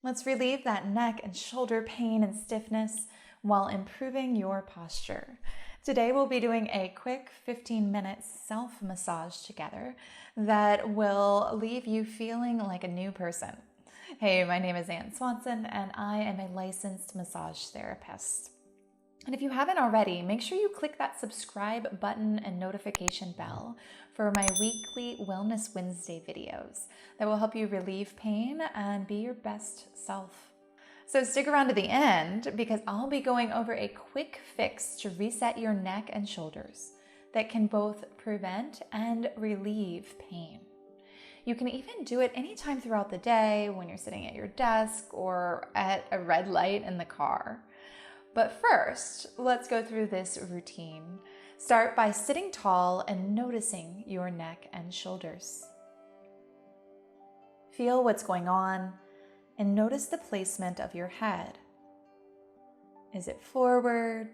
Let's relieve that neck and shoulder pain and stiffness while improving your posture. Today we'll be doing a quick 15-minute self-massage together that will leave you feeling like a new person. Hey, my name is Swanson and I am a licensed massage therapist. And if you haven't already, make sure you click that subscribe button and notification bell for my weekly Wellness Wednesday videos that will help you relieve pain and be your best self. So stick around to the end because I'll be going over a quick fix to reset your neck and shoulders that can both prevent and relieve pain. You can even do it anytime throughout the day when you're sitting at your desk or at a red light in the car. But first, let's go through this routine. Start by sitting tall and noticing your neck and shoulders. Feel what's going on and notice the placement of your head. Is it forward?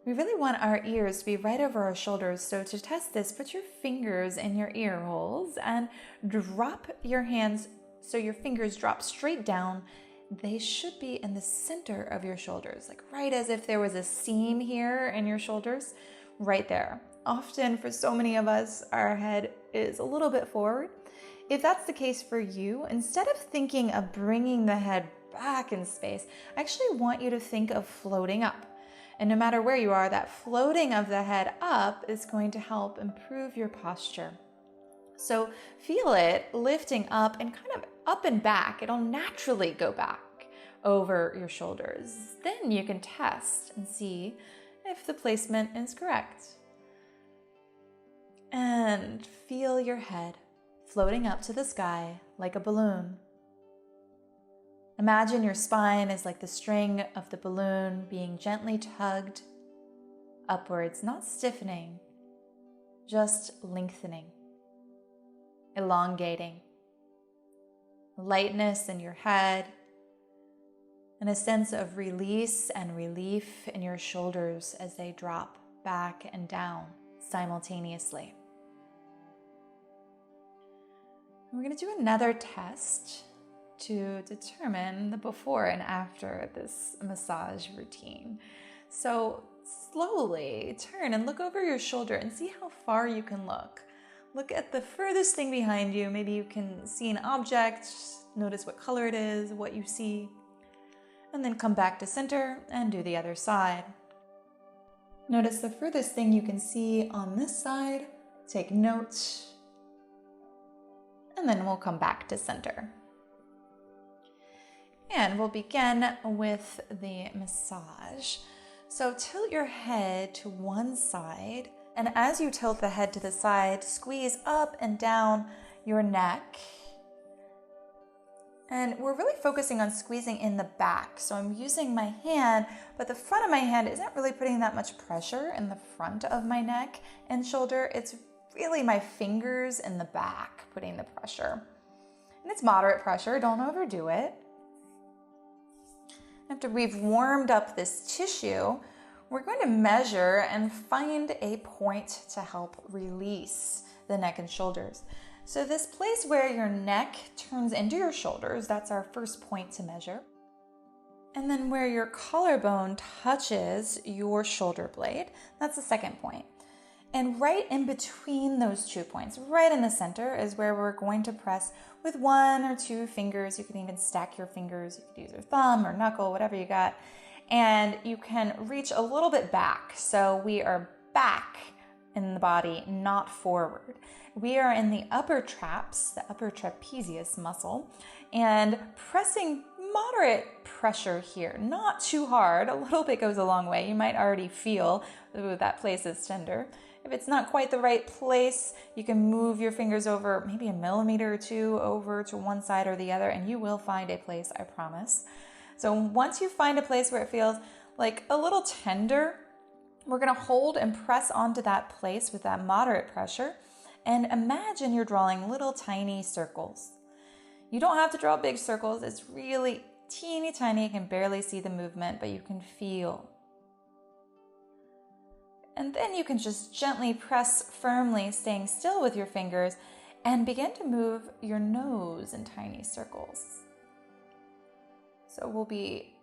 We really want our ears to be right over our shoulders, so to test this, put your fingers in your ear holes and drop your hands so your fingers drop straight down. They should be in the center of your shoulders, like right as if there was a seam here in your shoulders, right there. Often for so many of us, our head is a little bit forward. If that's the case for you, instead of thinking of bringing the head back in space, I actually want you to think of floating up. And no matter where you are, that floating of the head up is going to help improve your posture. So feel it lifting up and kind of up and back. It'll naturally go back over your shoulders. Then you can test and see if the placement is correct. And feel your head floating up to the sky like a balloon. Imagine your spine is like the string of the balloon being gently tugged upwards, not stiffening, just lengthening, elongating. Lightness in your head and a sense of release and relief in your shoulders as they drop back and down simultaneously. We're going to do another test to determine the before and after this massage routine. So slowly turn and look over your shoulder and see how far you can look. Look at the furthest thing behind you. Maybe you can see an object, notice what color it is, what you see, and then come back to center and do the other side. Notice the furthest thing you can see on this side, take note, and then we'll come back to center. And we'll begin with the massage. So tilt your head to one side. And as you tilt the head to the side, squeeze up and down your neck. And we're really focusing on squeezing in the back. So I'm using my hand, but the front of my hand isn't really putting that much pressure in the front of my neck and shoulder. It's really my fingers in the back putting the pressure. And it's moderate pressure, don't overdo it. After we've warmed up this tissue, we're going to measure and find a point to help release the neck and shoulders. So this place where your neck turns into your shoulders, that's our first point to measure. And then where your collarbone touches your shoulder blade, that's the second point. And right in between those 2 points, right in the center, is where we're going to press with 1 or 2 fingers. You can even stack your fingers. You could use your thumb or knuckle, whatever you got. And you can reach a little bit back. So we are back in the body, not forward. We are in the upper traps, the upper trapezius muscle, and pressing moderate pressure here, not too hard. A little bit goes a long way. You might already feel, ooh, that place is tender. If it's not quite the right place, you can move your fingers over maybe a millimeter or 2 over to one side or the other, and you will find a place, I promise. So once you find a place where it feels like a little tender, we're going to hold and press onto that place with that moderate pressure, and imagine you're drawing little tiny circles. You don't have to draw big circles. It's really teeny tiny. You can barely see the movement, but you can feel. And then you can just gently press firmly, staying still with your fingers, and begin to move your nose in tiny circles. So we'll be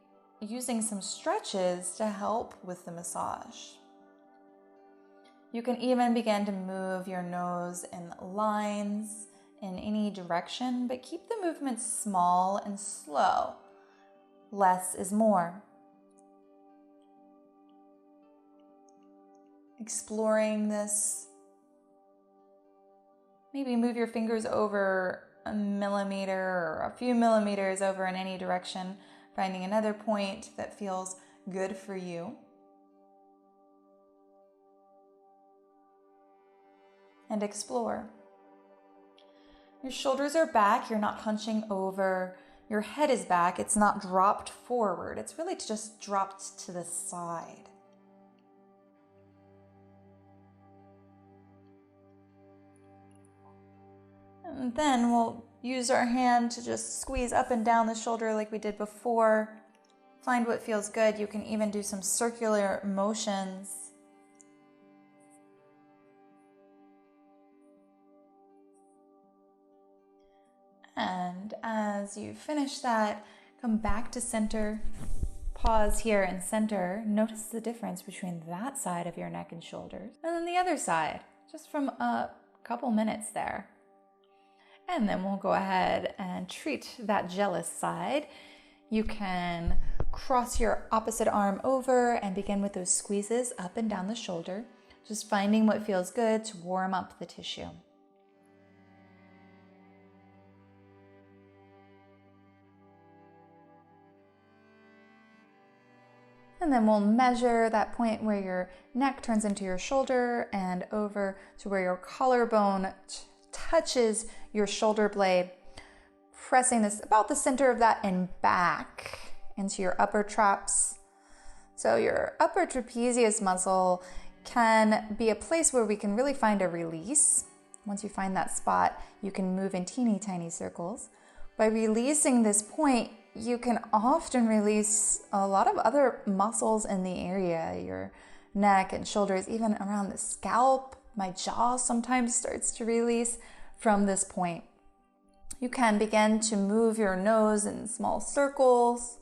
using some stretches to help with the massage. You can even begin to move your nose in lines in any direction, but keep the movement small and slow. Less is more. Exploring this. Maybe move your fingers over a millimeter or a few millimeters over in any direction, finding another point that feels good for you. And explore. Your shoulders are back, you're not hunching over. Your head is back, it's not dropped forward. It's really just dropped to the side. And then we'll use our hand to just squeeze up and down the shoulder like we did before. Find what feels good. You can even do some circular motions. And as you finish that, come back to center. Pause here and center. Notice the difference between that side of your neck and shoulders and then the other side, just from a couple minutes there. And then we'll go ahead and treat that jealous side. You can cross your opposite arm over and begin with those squeezes up and down the shoulder, just finding what feels good to warm up the tissue. And then we'll measure that point where your neck turns into your shoulder and over to where your collarbone touches your shoulder blade, pressing this about the center of that and back into your upper traps. So your upper trapezius muscle can be a place where we can really find a release. Once you find that spot, you can move in teeny tiny circles. By releasing this point, you can often release a lot of other muscles in the area, your neck and shoulders, even around the scalp. My jaw sometimes starts to release from this point. You can begin to move your nose in small circles,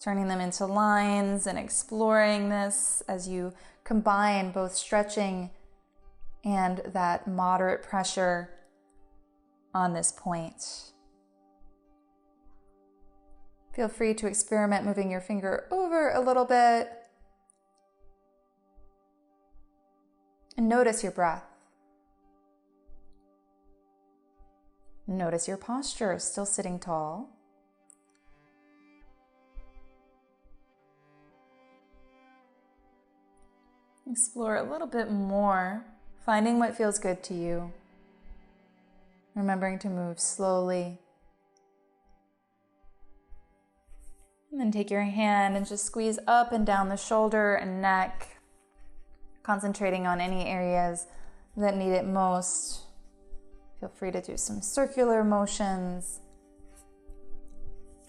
turning them into lines and exploring this as you combine both stretching and that moderate pressure on this point. Feel free to experiment moving your finger over a little bit and notice your breath. Notice your posture, still sitting tall. Explore a little bit more, finding what feels good to you. Remembering to move slowly. And then take your hand and just squeeze up and down the shoulder and neck, concentrating on any areas that need it most. Feel free to do some circular motions,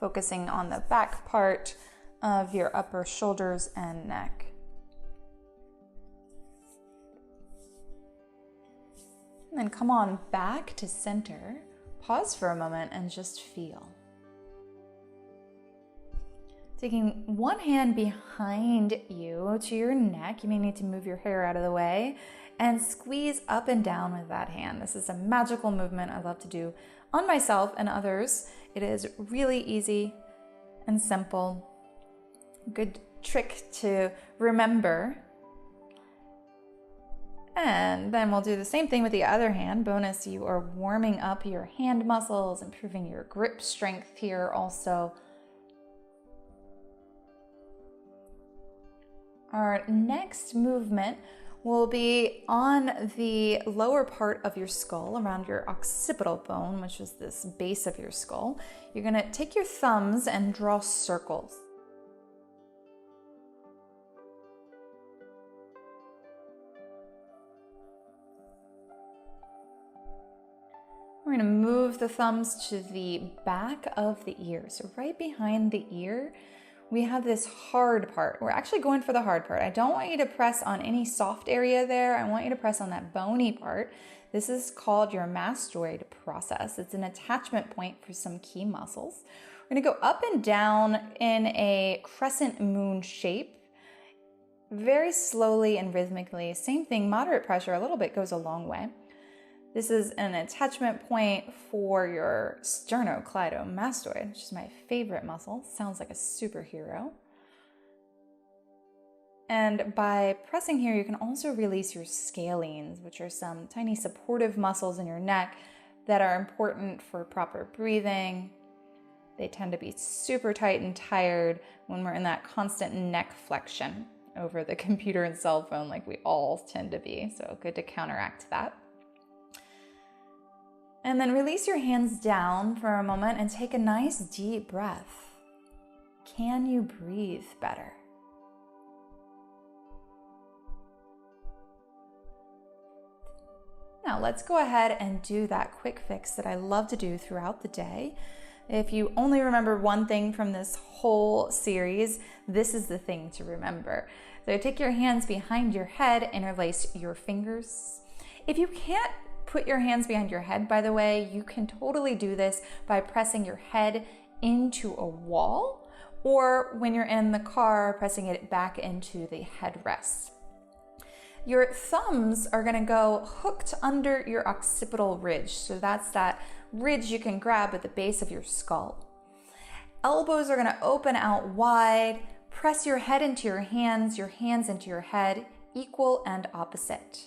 focusing on the back part of your upper shoulders and neck. And then come on back to center. Pause for a moment and just feel. Taking one hand behind you to your neck, you may need to move your hair out of the way, and squeeze up and down with that hand. This is a magical movement I love to do on myself and others. It is really easy and simple. Good trick to remember. And then we'll do the same thing with the other hand. Bonus, you are warming up your hand muscles, improving your grip strength here also. Our next movement will be on the lower part of your skull, around your occipital bone, which is this base of your skull. You're going to take your thumbs and draw circles. We're going to move the thumbs to the back of the ear, so right behind the ear, we have this hard part. We're actually going for the hard part. I don't want you to press on any soft area there. I want you to press on that bony part. This is called your mastoid process. It's an attachment point for some key muscles. We're gonna go up and down in a crescent moon shape, very slowly and rhythmically. Same thing, moderate pressure, a little bit goes a long way. This is an attachment point for your sternocleidomastoid, which is my favorite muscle. Sounds like a superhero. And by pressing here, you can also release your scalenes, which are some tiny supportive muscles in your neck that are important for proper breathing. They tend to be super tight and tired when we're in that constant neck flexion over the computer and cell phone, like we all tend to be. So good to counteract that. And then release your hands down for a moment and take a nice deep breath. Can you breathe better? Now let's go ahead and do that quick fix that I love to do throughout the day. If you only remember one thing from this whole series, this is the thing to remember. So take your hands behind your head, interlace your fingers. If you can't put your hands behind your head, by the way, you can totally do this by pressing your head into a wall, or when you're in the car, pressing it back into the headrest. Your thumbs are gonna go hooked under your occipital ridge. So that's that ridge you can grab at the base of your skull. Elbows are gonna open out wide. Press your head into your hands into your head, equal and opposite.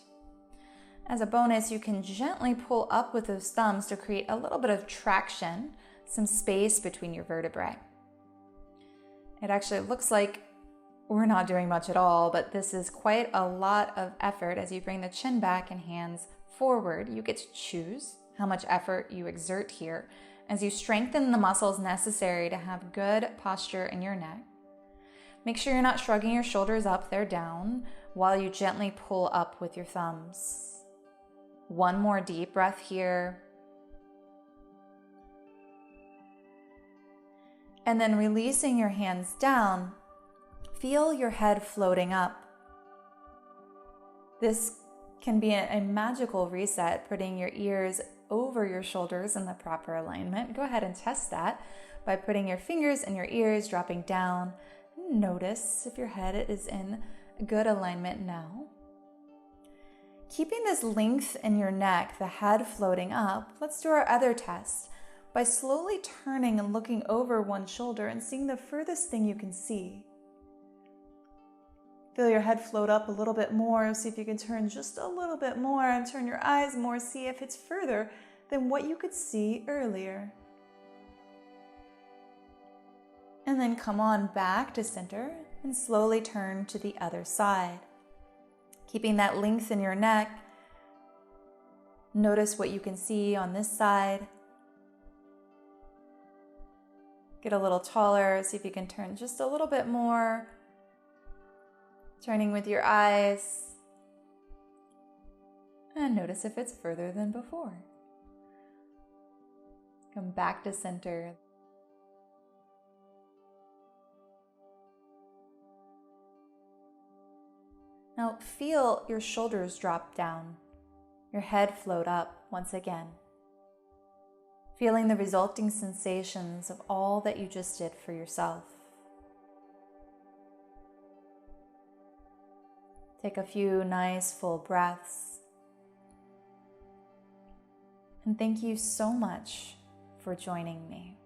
As a bonus, you can gently pull up with those thumbs to create a little bit of traction, some space between your vertebrae. It actually looks like we're not doing much at all, but this is quite a lot of effort as you bring the chin back and hands forward. You get to choose how much effort you exert here as you strengthen the muscles necessary to have good posture in your neck. Make sure you're not shrugging your shoulders up, they're down, while you gently pull up with your thumbs. One more deep breath here. And then releasing your hands down, feel your head floating up. This can be a magical reset, putting your ears over your shoulders in the proper alignment. Go ahead and test that by putting your fingers in your ears, dropping down. Notice if your head is in good alignment now. Keeping this length in your neck, the head floating up, let's do our other test by slowly turning and looking over one shoulder and seeing the furthest thing you can see. Feel your head float up a little bit more. See if you can turn just a little bit more and turn your eyes more. See if it's further than what you could see earlier. And then come on back to center and slowly turn to the other side. Keeping that length in your neck, notice what you can see on this side. Get a little taller, see if you can turn just a little bit more. Turning with your eyes. And notice if it's further than before. Come back to center. Now feel your shoulders drop down, your head float up once again. Feeling the resulting sensations of all that you just did for yourself. Take a few nice full breaths. And thank you so much for joining me.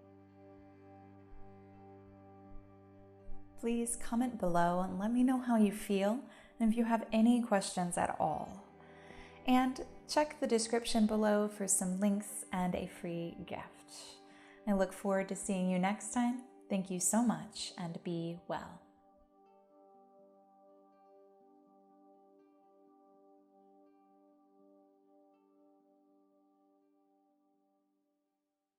Please comment below and let me know how you feel and if you have any questions at all. And check the description below for some links and a free gift. I look forward to seeing you next time. Thank you so much and be well.